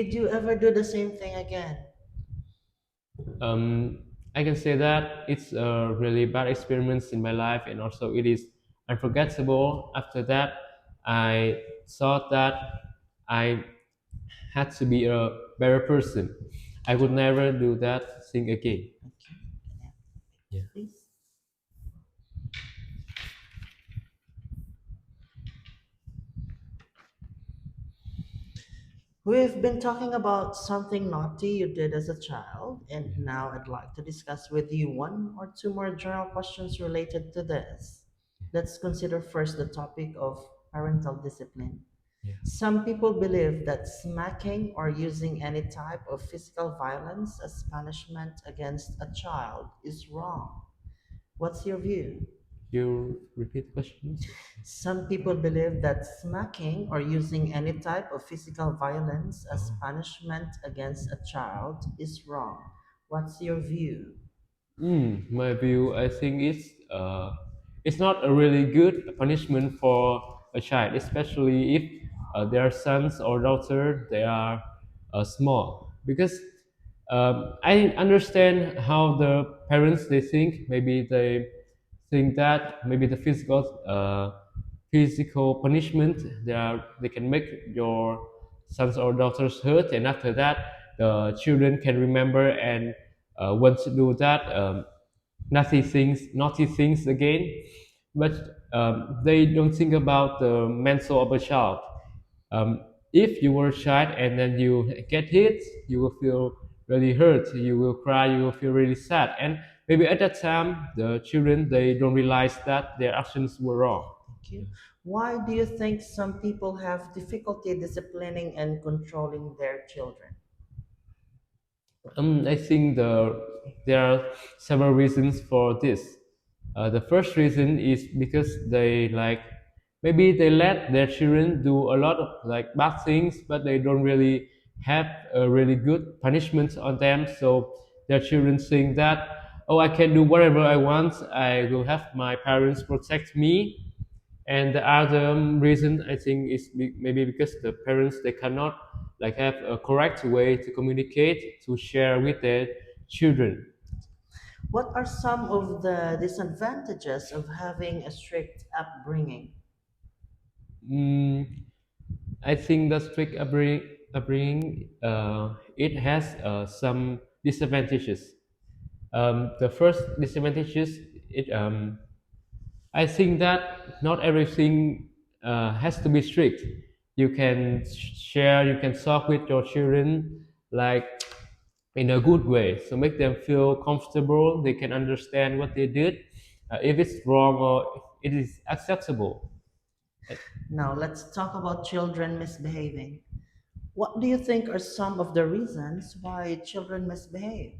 Did you ever do the same thing again? Um, I can say that it's a really bad experience in my life, and also it is unforgettable. After that, I thought that I had to be a better person. I would never do that thing again. Okay, can I have Yeah. it, please? We've been talking about something naughty you did as a child, and now I'd like to discuss with you one or two more general questions related to this. Let's consider first the topic of parental discipline. Yeah. Some people believe that smacking or using any type of physical violence as punishment against a child is wrong. What's your view? You repeat the question? Some people believe that smacking or using any type of physical violence as Oh. punishment against a child is wrong. What's your view? My view, I think it's not a really good punishment for a child, especially if their sons or daughter they are small. Because I understand how the parents they think. Maybe they think that maybe the physical punishment they can make your sons or daughters hurt, and after that the children can remember and want to do that naughty things again, but they don't think about the mental of a child. If you were a child and then you get hit, you will feel really hurt, you will cry, you will feel really sad, and maybe at that time the children they don't realize that their actions were wrong. Thank you. Why do you think some people have difficulty disciplining and controlling their children? I think there are several reasons for this. The first reason is because they like maybe they let their children do a lot of like bad things, but they don't really have a really good punishment on them. So their children think that, oh, I can do whatever I want. I will have my parents protect me, and the other reason I think is maybe because the parents they cannot like have a correct way to communicate to share with their children. What are some of the disadvantages of having a strict upbringing? mm, I think the strict upbringing it has some disadvantages. The first disadvantages it I think that not everything has to be strict. You can share, you can talk with your children like in a good way. So make them feel comfortable. They can understand what they did, if it's wrong or it is acceptable. Now, let's talk about children misbehaving. What do you think are some of the reasons why children misbehave?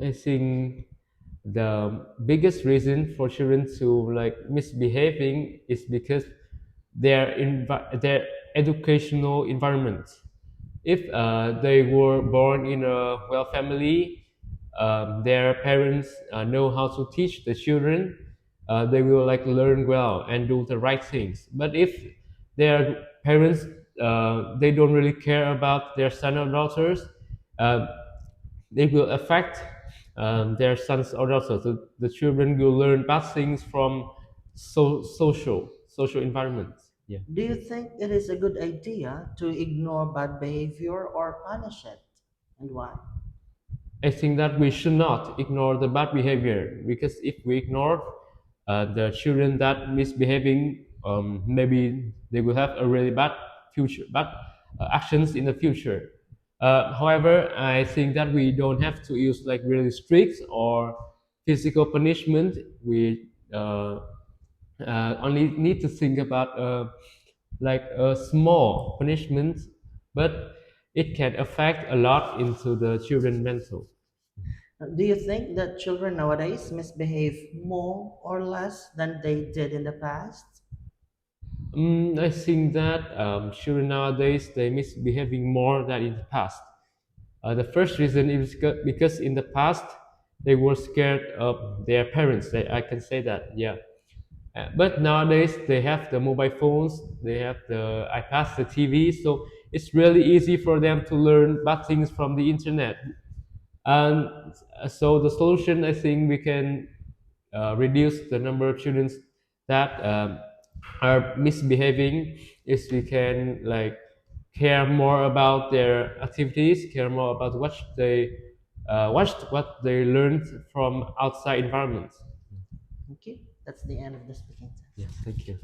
I think the biggest reason for children to like misbehaving is because their educational environment. If they were born in a well family, their parents know how to teach the children, they will like learn well and do the right things. But if their parents they don't really care about their son or daughters, uh, they will affect their sons or daughters. The children will learn bad things from social environments. Yeah. Do you think it is a good idea to ignore bad behavior or punish it? And why? I think that we should not ignore the bad behavior, because if we ignore the children that misbehaving, maybe they will have a really bad actions in the future. However, I think that we don't have to use like really strict or physical punishment. We only need to think about like a small punishment, but it can affect a lot into the children mental. Do you think that children nowadays misbehave more or less than they did in the past? I think that children nowadays they misbehaving more than in the past. The first reason is because in the past they were scared of their parents. I can say that, yeah. But nowadays they have the mobile phones, they have the iPads, the TV, so it's really easy for them to learn bad things from the internet. And so the solution, I think, we can reduce the number of students that are misbehaving is we can like care more about their activities, care more about what they learned from outside environments. Okay, that's the end of the speaking test. Yeah, thank you.